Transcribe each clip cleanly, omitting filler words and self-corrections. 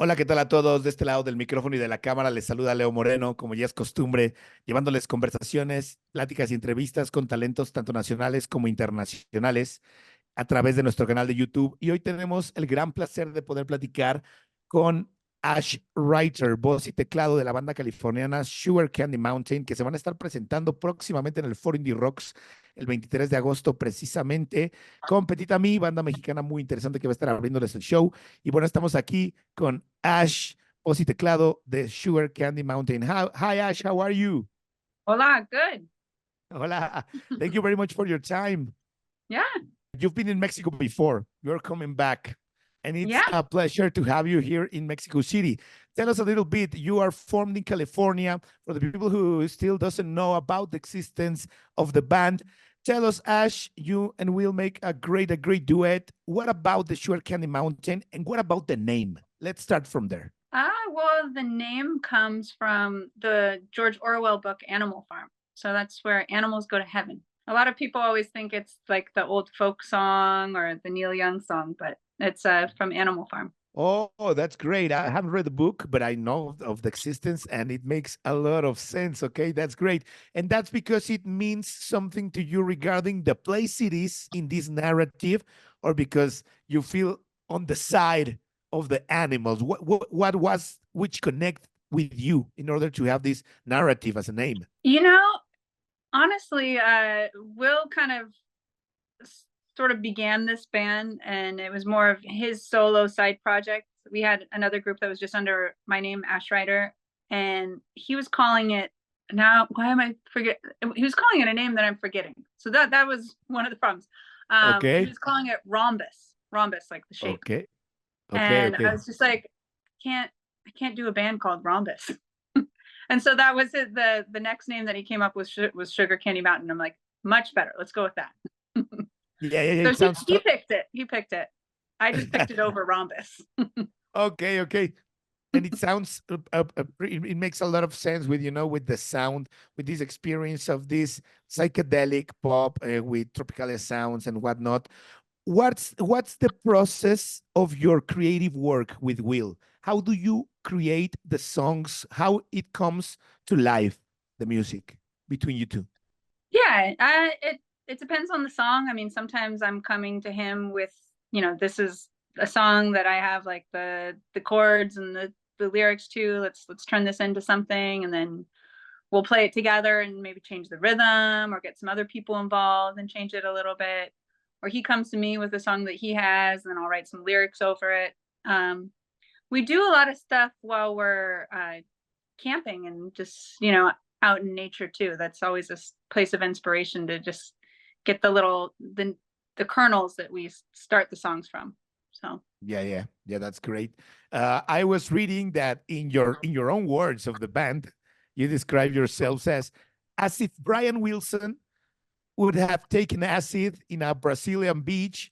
Hola, ¿qué tal a todos? De este lado del micrófono y de la cámara les saluda Leo Moreno, como ya es costumbre, llevándoles conversaciones, pláticas y entrevistas con talentos tanto nacionales como internacionales a través de nuestro canal de YouTube. Y hoy tenemos el gran placer de poder platicar con Ash Writer, voz y teclado de la banda californiana Sugar Candy Mountain, que se van a estar presentando próximamente en el Foro Indie Rocks el 23 de agosto, precisamente con Petit Ami, banda mexicana muy interesante que va a estar abriéndoles el show. Y bueno, estamos aquí con Ash, voz y teclado de Sugar Candy Mountain. Hi, Ash, how are you? Hola, good. Hola, thank you very much for your time. Yeah, You've been in Mexico before. You're coming back. And it's yeah. a pleasure to have you here in Mexico City. Tell us a little bit. You are formed in California. For the people who still doesn't know about the existence of the band, tell us, Ash, you and we'll make a great duet. What about the Sugar Candy Mountain and what about the name? Let's start from there. Well, the name comes from the George Orwell book Animal Farm. So that's where animals go to heaven. A lot of people always think it's like the old folk song or the Neil Young song, but it's from Animal Farm. Oh, that's great. I haven't read the book, but I know of the existence and it makes a lot of sense. Okay, that's great. And that's because it means something to you regarding the place it is in this narrative, or because you feel on the side of the animals. What was which connect with you in order to have this narrative as a name? You know, honestly, Will kind of sort of began this band and it was more of his solo side project. We had another group that was just under my name, Ash Rider, and he was calling it now. Why am I forget? He was calling it a name that I'm forgetting. So that was one of the problems. He Okay, was calling it rhombus, like the shape. okay, okay, And I okay. was just like, I can't do a band called Rhombus. And so that was it. The next name that he came up with was Sugar Candy Mountain. I'm like, much better. Let's go with that. Yeah, yeah, yeah, So it sounds he picked it. He picked it. I just picked it over Rhombus. okay, okay. And it sounds it makes a lot of sense with with the sound, with this experience of this psychedelic pop with tropicalia sounds and whatnot. What's the process of your creative work with Will? How do you create the songs? How it comes to life, the music between you two? Yeah, it depends on the song. I mean, sometimes I'm coming to him with, this is a song that I have like the chords and the lyrics to. Let's turn this into something, and then we'll play it together and maybe change the rhythm or get some other people involved and change it a little bit. Or he comes to me with a song that he has, and then I'll write some lyrics over it. We do a lot of stuff while we're camping and just out in nature too. That's always a place of inspiration to just get the kernels that we start the songs from. So Yeah, yeah, yeah. That's great. I was reading that in your own words of the band, you describe yourselves as if Brian Wilson would have taken acid in a Brazilian beach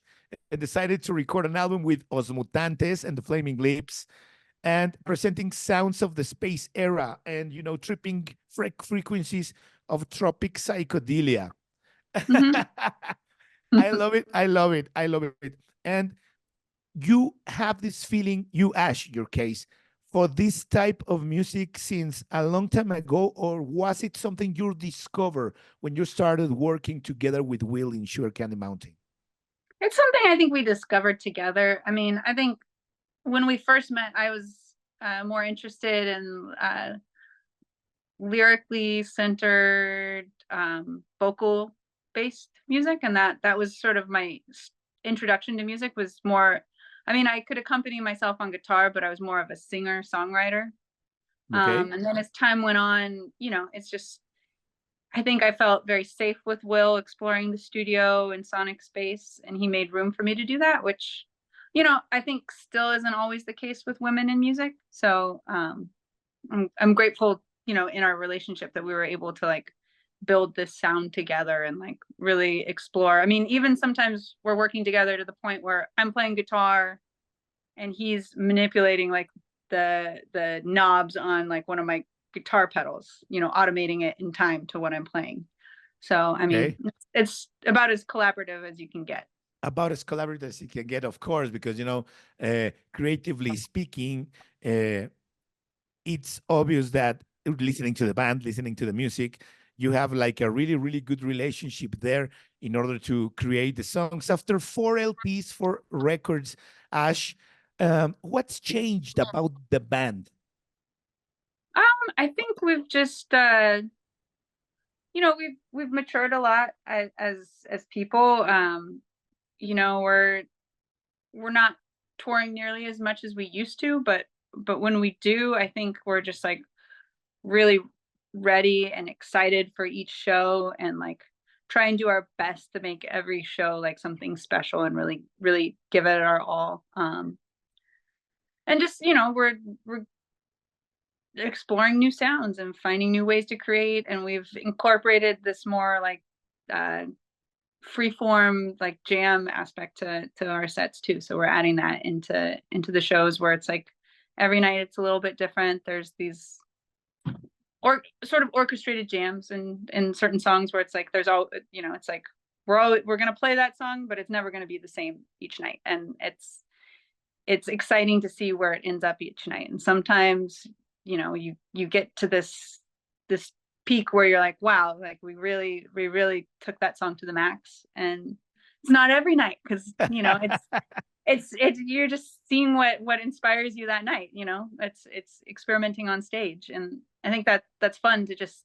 and decided to record an album with Os Mutantes and the Flaming Lips and presenting sounds of the space era and tripping frequencies of tropic psychedelia. mhm. I love it. I love it. I love it. And you have this feeling, you Ash, your case, for this type of music since a long time ago, or was it something you discovered when you started working together with Will in Sugar Candy Mountain? It's something I think we discovered together. I mean, I think when we first met, I was more interested in lyrically centered, vocal based music, and that was sort of my introduction to music. Was more, I mean, I could accompany myself on guitar, but I was more of a singer songwriter. Okay. And then as time went on, it's just, I think I felt very safe with Will exploring the studio and sonic space, and he made room for me to do that, which I think still isn't always the case with women in music. So I'm grateful, in our relationship that we were able to like build this sound together and like really explore. I mean, even sometimes we're working together to the point where I'm playing guitar and he's manipulating like the knobs on like one of my guitar pedals, automating it in time to what I'm playing. So, I mean, Okay. it's about as collaborative as you can get. about as collaborative as it can get, of course, because, creatively speaking, it's obvious that listening to the band, listening to the music, you have like a really, really good relationship there in order to create the songs. After 4 LPs, 4 records, Ash, what's changed about the band? I think we've just we've matured a lot as people. We're not touring nearly as much as we used to, but when we do, I think we're just like really ready and excited for each show, and like try and do our best to make every show like something special and really, really give it our all. And just, we're exploring new sounds and finding new ways to create, and we've incorporated this more like freeform like jam aspect to our sets too. So we're adding that into the shows, where it's like every night it's a little bit different. There's these sort of orchestrated jams in certain songs where it's like there's all, it's like we're going to play that song, but it's never going to be the same each night, and it's exciting to see where it ends up each night. And sometimes you get to this peak where you're like, wow, like we really took that song to the max. And it's not every night, because it's you're just seeing what inspires you that night. It's experimenting on stage, and I think that's fun to just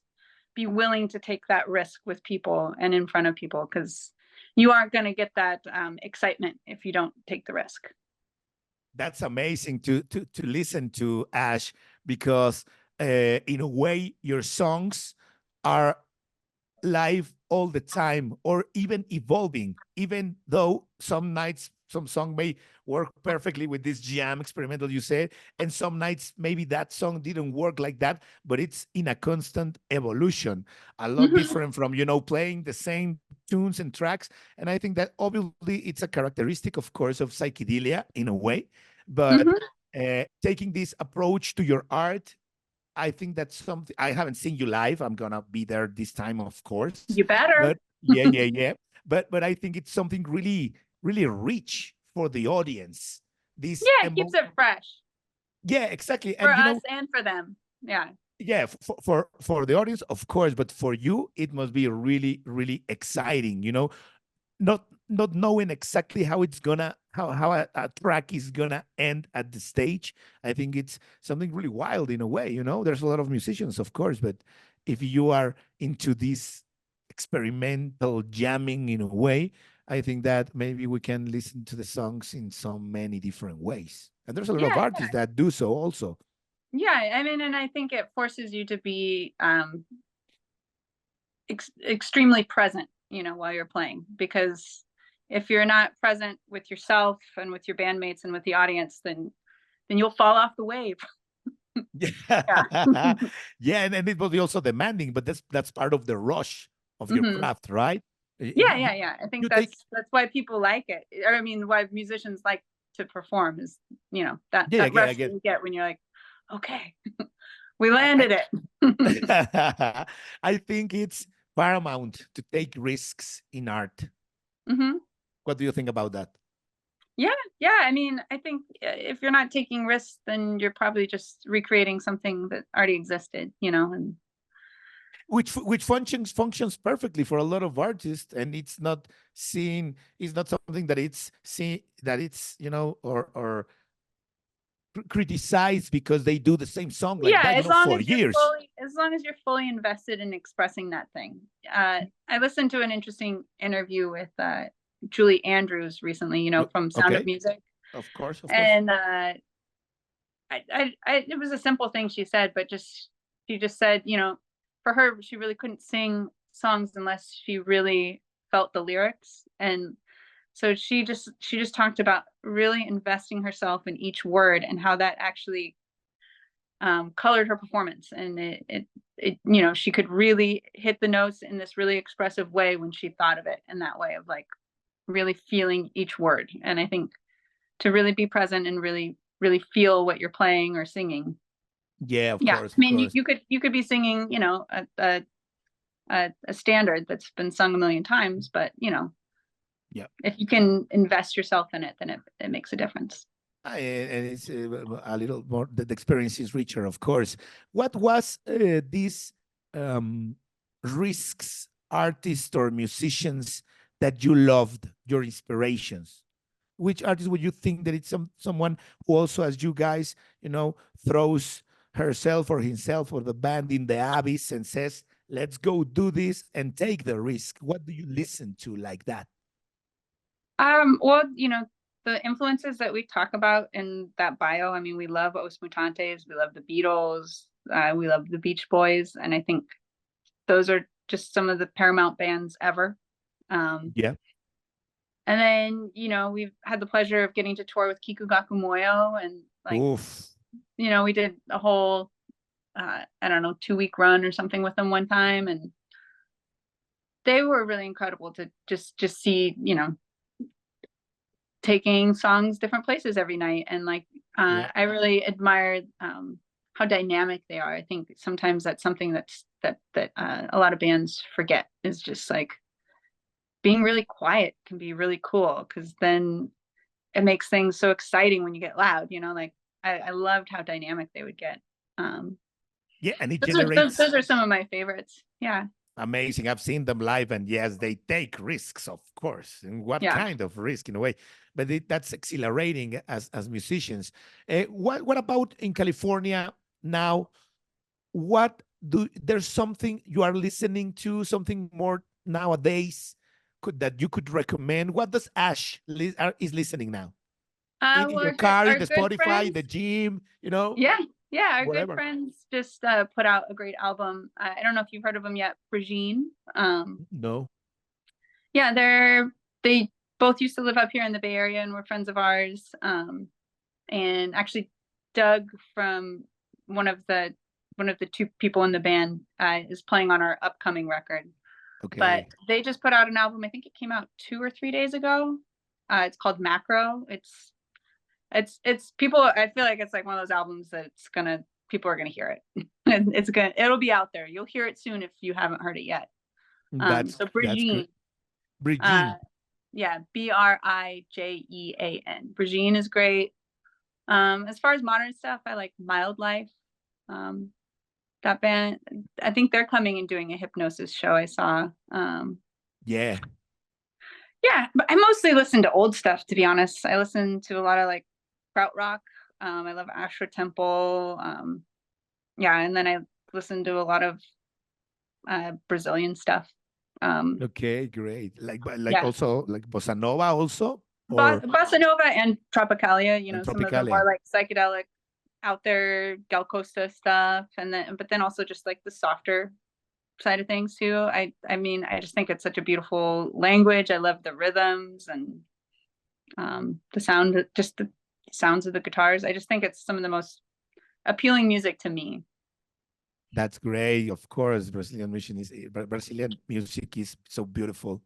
be willing to take that risk with people and in front of people, because you aren't going to get that excitement if you don't take the risk. That's amazing to listen to, Ash, because in a way your songs are live all the time, or even evolving, even though some nights some song may work perfectly with this jam experimental you said, and some nights maybe that song didn't work like that, but it's in a constant evolution, a lot different from playing the same tunes and tracks. And I think that obviously it's a characteristic, of course, of psychedelia in a way, but taking this approach to your art, I think that's something. I haven't seen you live. I'm gonna be there this time, of course. You better. But yeah. But I think it's something really, really rich for the audience. This it keeps it fresh. Yeah, exactly. For us and for them. Yeah. Yeah, for the audience, of course, but for you, it must be really, really exciting. Not knowing exactly how it's gonna how a track is gonna end at the stage. I think it's something really wild in a way. There's a lot of musicians, of course, but if you are into this experimental jamming in a way, I think that maybe we can listen to the songs in so many different ways. And there's a lot of artists that do so also. Yeah, I mean, and I think it forces you to be extremely present, while you're playing, because if you're not present with yourself and with your bandmates and with the audience, then you'll fall off the wave. Yeah. Yeah, and it will be also demanding, but that's part of the rush of your craft, right? Yeah. I think that's why people like it. Or I mean, why musicians like to perform is, that rush that you get when you're like, okay, we landed it. I think it's paramount to take risks in art. What do you think about that? Yeah. I mean, I think if you're not taking risks, then you're probably just recreating something that already existed, and which functions perfectly for a lot of artists, and it's not something that it's or criticized because they do the same song like that for years. As long as you're fully invested in expressing that thing. I listened to an interesting interview with Julie Andrews recently, from Sound of Music. Of course. And it was a simple thing she said, but she just said, for her, she really couldn't sing songs unless she really felt the lyrics. And so she just talked about really investing herself in each word and how that actually colored her performance. And it she could really hit the notes in this really expressive way when she thought of it in that way of like really feeling each word. And I think to really be present and really, really feel what you're playing or singing. Yeah, of course. I mean, you could be singing, a standard that's been sung a million times, but Yeah. If you can invest yourself in it, then it makes a difference. And it's a little more, the experience is richer, of course. What was these risks, artists or musicians that you loved, your inspirations? Which artist would you think that it's someone who also, as you guys, throws herself or himself or the band in the abyss and says, let's go do this and take the risk? What do you listen to like that? Well, the influences that we talk about in that bio, I mean, we love Os Mutantes, we love the Beatles, we love the Beach Boys, and I think those are just some of the Paramount bands ever. Yeah. And then, we've had the pleasure of getting to tour with Kikugaku Moyo, and Oof. we did a whole, I don't know, 2-week run or something with them one time, and they were really incredible to just see, taking songs different places every night. And Yeah. I really admired how dynamic they are. I think sometimes that's something that a lot of bands forget, is just like being really quiet can be really cool, because then it makes things so exciting when you get loud, I loved how dynamic they would get. Yeah, and it Those generates are some of my favorites. Yeah. amazing. I've seen them live, and yes, they take risks, of course. And what Yeah. kind of risk, in a way? But that's exhilarating as musicians. What about in California now? There's something you are listening to, something more nowadays that you could recommend? What does Ash is listening now? In Well, your car, in our the good Spotify, in friends, the gym, yeah, our good wherever. friends just put out a great album. I don't know if you've heard of them yet, Brigitte. No. Yeah, they both used to live up here in the Bay Area and were friends of ours. And actually, Doug from one of the two people in the band is playing on our upcoming record. But Okay. they just put out an album. I think it came out 2 or 3 days ago. It's called Macro. It's people. I feel like it's like one of those albums that people are gonna hear it. It'll be out there. You'll hear it soon if you haven't heard it yet. So That's great. Brigitte, Brigitte. yeah, Brijean. Brigitte is great. As far as modern stuff, I like Mild Life. That band, I think they're coming and doing a hypnosis show I saw. Yeah. Yeah, but I mostly listen to old stuff, to be honest. I listen to a lot of krautrock. I love Ashra Temple. Yeah, and then I listen to a lot of Brazilian stuff. Okay, great. Like Yeah, also like bossa nova also, or bossa nova and tropicalia. and Some of the more tropicalia. psychedelic, out there Gal Costa stuff, but then also just the softer side of things too. I mean, I just think it's such a beautiful language. I love the rhythms and the sounds of the guitars. I just think it's some of the most appealing music to me. That's great. Of course, Brazilian music is so beautiful,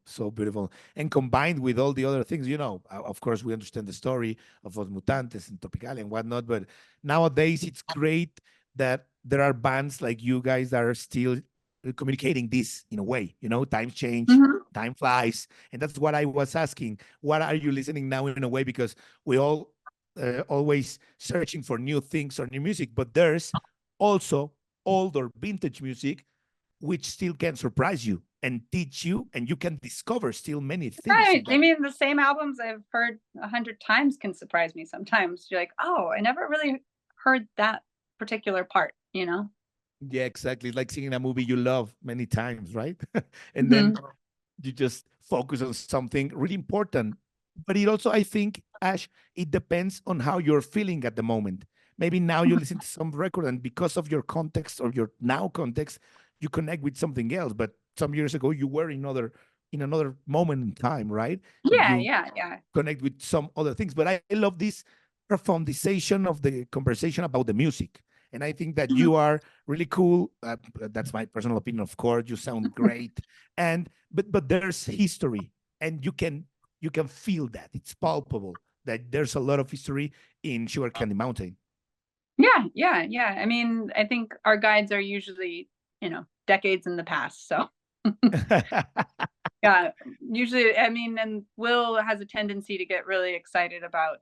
and combined with all the other things, of course, we understand the story of Os Mutantes and Tropical and whatnot. But nowadays, it's great that there are bands like you guys that are still communicating this in a way. Times change, time flies, and that's what I was asking. What are you listening now in a way? Because we all always searching for new things or new music, but there's also old or vintage music which still can surprise you and teach you, and you can discover still many things. Right. I mean, the same albums I've heard 100 times can surprise me sometimes. You're like, oh, I never really heard that particular part. Yeah, exactly. Like seeing a movie you love many times, right? And then you just focus on something really important. But it also, I think, Ash, it depends on how you're feeling at the moment. Maybe now you listen to some record, and because of your context or your now context, you connect with something else. But some years ago, you were in another moment in time, right? And you Yeah. connect with some other things. But I love this profundization of the conversation about the music. And I think that you are really cool. That's my personal opinion, of course. You sound great, but there's history, and you can feel that it's palpable that there's a lot of history in Sugar Candy Mountain. Yeah. I mean, I think our guides are usually, decades in the past. So Yeah, usually, I mean, and Will has a tendency to get really excited about,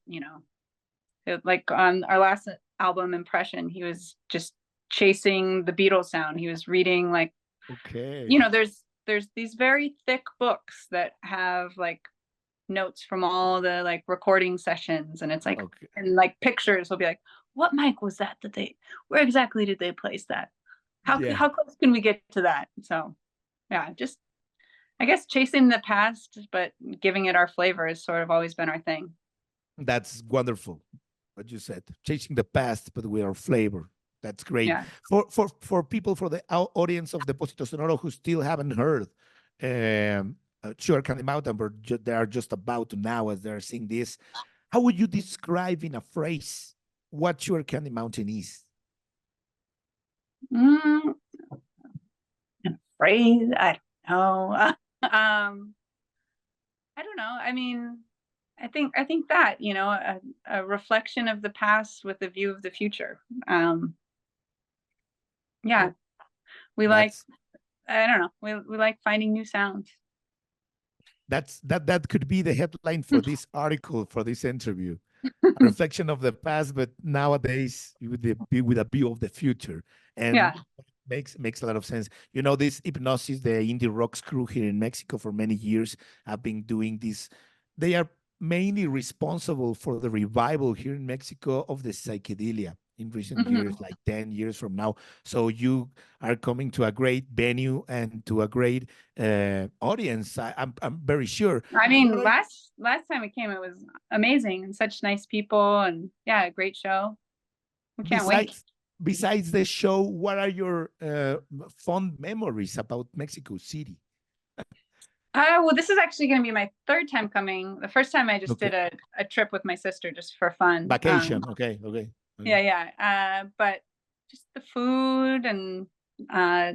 like on our last album, Impression, he was just chasing the Beatles sound. He was reading like, Okay. there's these very thick books that have like notes from all the like recording sessions, and it's like, Okay. and like pictures will be like, what mic was that where exactly did they place that? Yeah. How close can we get to that? So yeah, just I guess chasing the past, but giving it our flavor has sort of always been our thing. That's wonderful. What you said, chasing the past, but with our flavor. That's great. Yeah. For people, for the audience of Depósito Sonoro who still haven't heard Sugar Candy Mountain, but they are just about to now as they're seeing this. How would you describe in a phrase what Sugar Candy Mountain is? Mm, phrase, I don't know. I don't know. I mean, I think that, a reflection of the past with a view of the future. Yeah, Oh, we like, that's I don't know, we like finding new sounds. that could be the headline for this article, for this interview. A reflection of the past, but nowadays with a view of the future. And Yeah. makes a lot of sense. This Hypnosis, the Indie Rocks crew here in Mexico for many years have been doing this. They are mainly responsible for the revival here in Mexico of the psychedelia in recent years, Mhm. like 10 years from now. So you are coming to a great venue and to a great audience. I'm very sure. I mean, What are last time we came, it was amazing and such nice people, and yeah, a great show. We can't wait. besides the show, what are your fond memories about Mexico City? Well, this is actually going to be my third time coming. The first time I just Okay. did a trip with my sister just for fun. Vacation. Okay. Yeah, yeah. But just the food and uh,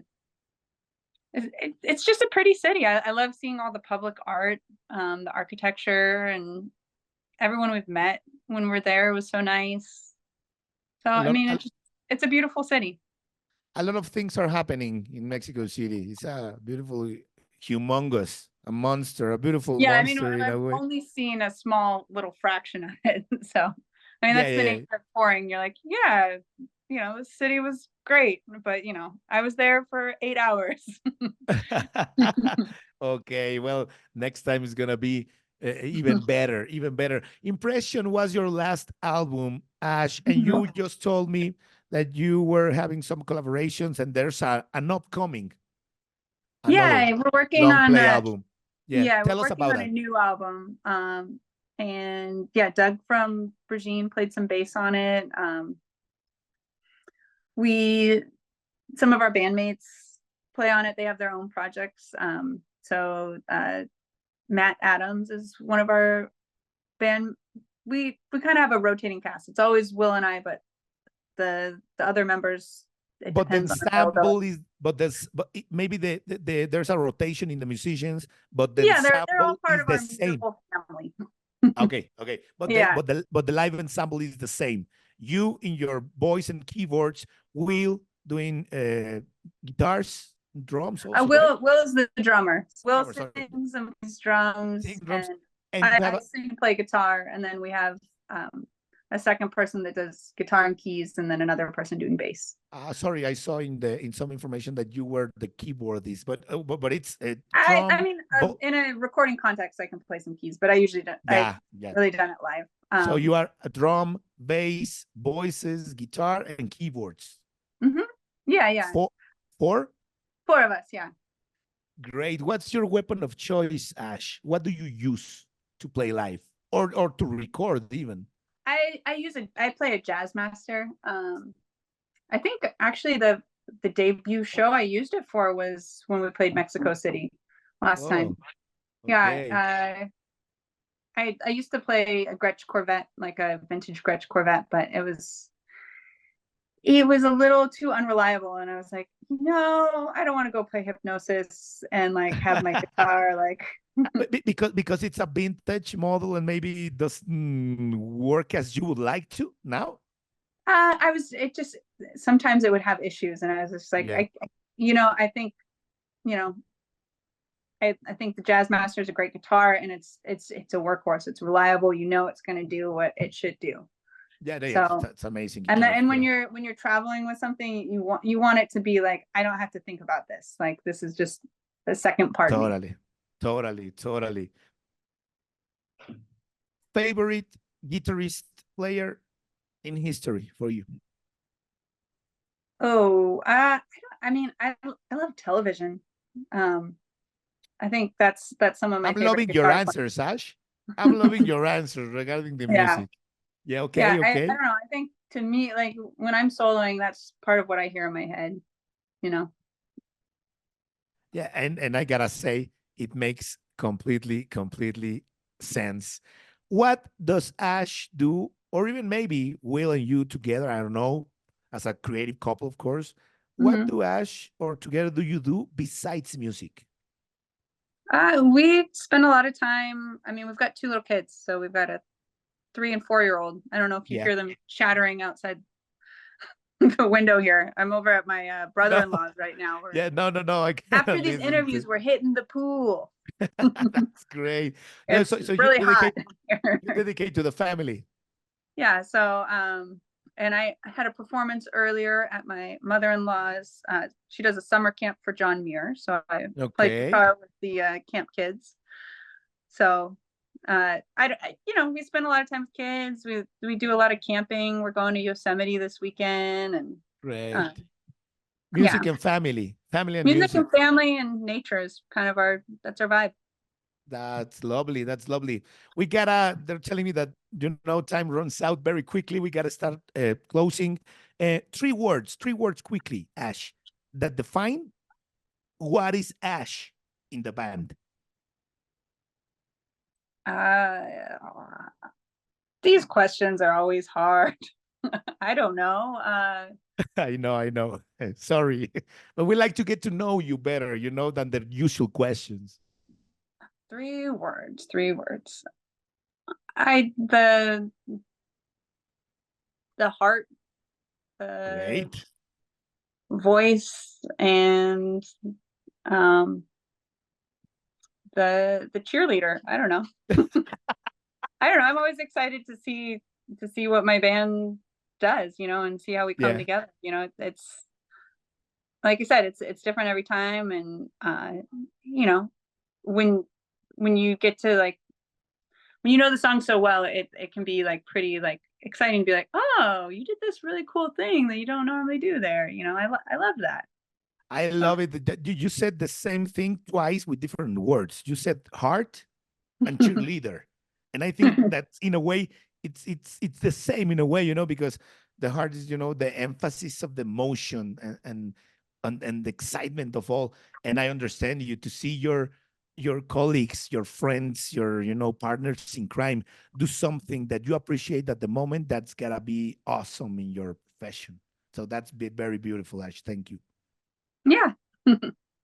it's just a pretty city. I love seeing all the public art, the architecture, and everyone we've met when we're there was so nice. So A I lot, mean, a, it's a beautiful city. a lot of things are happening in Mexico City. It's a beautiful, humongous, a beautiful Yeah, I mean, monster in I've a way. only seen a small little fraction of it. So, I mean, Yeah, that's the yeah, nature of touring. You're like, yeah, the city was great, but I was there for 8 hours. yeah. Okay, well, next time is gonna be even better, even better. Impression was your last album, Ash, and you just told me that you were having some collaborations, and there's an upcoming another Yeah, we're working long on play album. Yeah, we're tell us working about on a that. new album. And yeah, Doug from Brigitte played some bass on it. We Some of our bandmates play on it. They have their own projects. So Matt Adams is one of our band. We kind of have a rotating cast. It's always Will and I, but the other members, it But the depends on availability. ensemble is, maybe there's a rotation in the musicians, but the Yeah, they're all ensemble part is of the our same. musical family. Okay. Yeah. But the live ensemble is the same. You in your voice and keyboards, Will doing guitars, drums also, right? Will is the drummer. Will Drummer, sorry. sings and plays Sing drums, drums, and and you have I sing and play guitar, and then we have a second person that does guitar and keys, and then another person doing bass. sorry, I saw in some information that you were the keyboardist, but it's I drum. mean, in a recording context, I can play some keys, but I usually don't. I've Yeah. really done it live. So you are a drum, bass, voices, guitar, and keyboards. Mm-hmm. Yeah. Four? Four of us, yeah. Great. What's your weapon of choice, Ash? What do you use to play live or to record even? I play a jazz master. I think actually the debut show I used it for was when we played Mexico City last time. Oh, okay. Yeah, I used to play a Gretsch Corvette, like a vintage Gretsch Corvette, but it was a little too unreliable, and I was like, no, I don't want to go play Hypnosis and like have my guitar like. Because it's a vintage model and maybe it doesn't work as you would like to now. It just sometimes it would have issues, and I was just like, Yeah. I think, you know, I think the Jazz Master is a great guitar, and it's a workhorse. It's reliable. You know, it's going to do what it should do. Yeah, So that's amazing and guitar. then, and when you're traveling with something, you want it to be like, I don't have to think about this. Like, this is just the second part of me. Totally. Favorite guitarist player in history for you? Oh, I mean, I love television. I think that's some of my I'm favorite loving your guitar answers, Ash. I'm loving your answers regarding the players. Yeah, music. Yeah, yeah. I okay. don't know. I think, to me, like, when I'm soloing, that's part of what I hear in my head. You know. Yeah, and I gotta say, it makes completely sense. What does Ash do, or even maybe Will and you together, I don't know, as a creative couple, of course, what Hmm. do Ash or together do you do besides music? We spend a lot of time. I mean, we've got two little kids, so we've got a 3 and 4-year-old. I don't know if you Yeah. hear them chattering outside the window here. I'm over at my No. brother-in-law's right now. Yeah, no. I After cannot these listen interviews, to. we're hitting the pool. That's great. No, It's so you really hot dedicate here. you dedicate to the family. Yeah, so and I had a performance earlier at my mother-in-law's. She does a summer camp for John Muir, so I played Okay, guitar with the camp kids. So you know, we spend a lot of time with kids. We do a lot of camping. We're going to Yosemite this weekend, and great. uh, yeah, Music and family, family and music music. and family and nature is kind of that's our vibe. That's lovely. That's lovely. We gotta. They're telling me that time runs out very quickly. We gotta start closing. 3 words quickly, Ash, that define what is Ash in the band. These questions are always hard. I don't know. I know. Sorry, but we like to get to know you better, than the usual questions. 3 words. 3 words. The heart, the Great. voice, and um the cheerleader. I don't know. I don't know. I'm always excited to see what my band does, and see how we come Yeah. together. It's like I said, it's different every time, and when you get to, like, when you know the song so well, it can be like pretty, like, exciting to be like, oh, you did this really cool thing that you don't normally do there. I love that. I love it. You said the same thing twice with different words. You said heart and cheerleader, and I think that in a way it's the same in a way, because the heart is the emphasis of the emotion and the excitement of all. And I understand you to see your colleagues, your friends, your partners in crime do something that you appreciate at the moment. That's gotta be awesome in your profession. So that's very beautiful, Ash. Thank you. Yeah.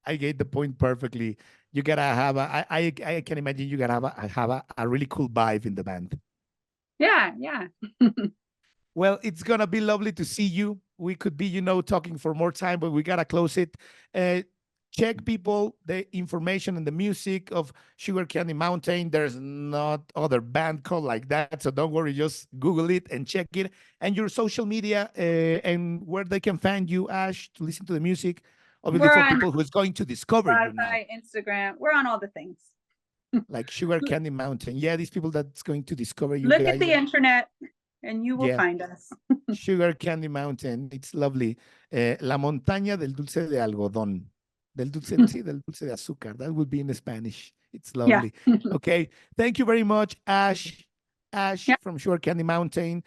I get the point perfectly. You gotta have I can imagine you gotta have a really cool vibe in the band. Yeah. Well, it's gonna be lovely to see you. We could be, talking for more time, but we gotta close it. Check, people, the information and the music of Sugar Candy Mountain. There's not other band called like that, so don't worry. Just Google it and check it. And your social media and where they can find you, Ash, to listen to the music. Obviously, We're for on people who's going to discover you now, Spotify, Instagram. We're on all the things. like Sugar Candy Mountain. Yeah, these people that's going to discover you Look at guys. the internet and you will Yeah, find us. Sugar Candy Mountain. It's lovely. La montaña del dulce de algodón. Del dulce, sí, del dulce de azúcar. That would be in Spanish. It's Yeah. lovely. Okay. Thank you very much, Ash. Ash Yeah. from Sugar Candy Mountain.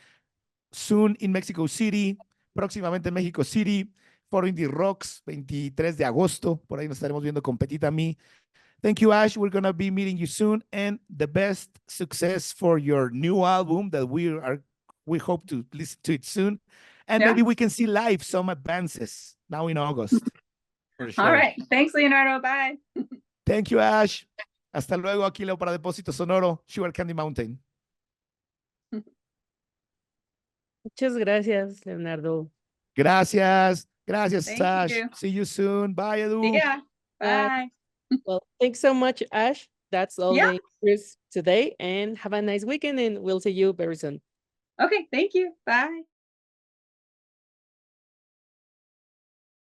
Soon in Mexico City. Próximamente en Mexico City. Foro Indie Rocks, 23 de agosto. Por ahí nos estaremos viendo con Petita Me. Thank you, Ash. We're going to be meeting you soon. And the best success for your new album that we hope to listen to it soon. And Yeah. maybe we can see live some advances now in August. For sure. All right. Thanks, Leonardo. Bye. Thank you, Ash. Hasta luego. Aquí Leo para Depósito Sonoro, Sugar Candy Mountain. Muchas gracias, Leonardo. Gracias. Gracias, Thank Ash. you. See you soon. Bye, Edu. Yeah. Bye. Well, thanks so much, Ash. That's all Yeah. the interviews today, and have a nice weekend, and we'll see you very soon. Okay, thank you. Bye.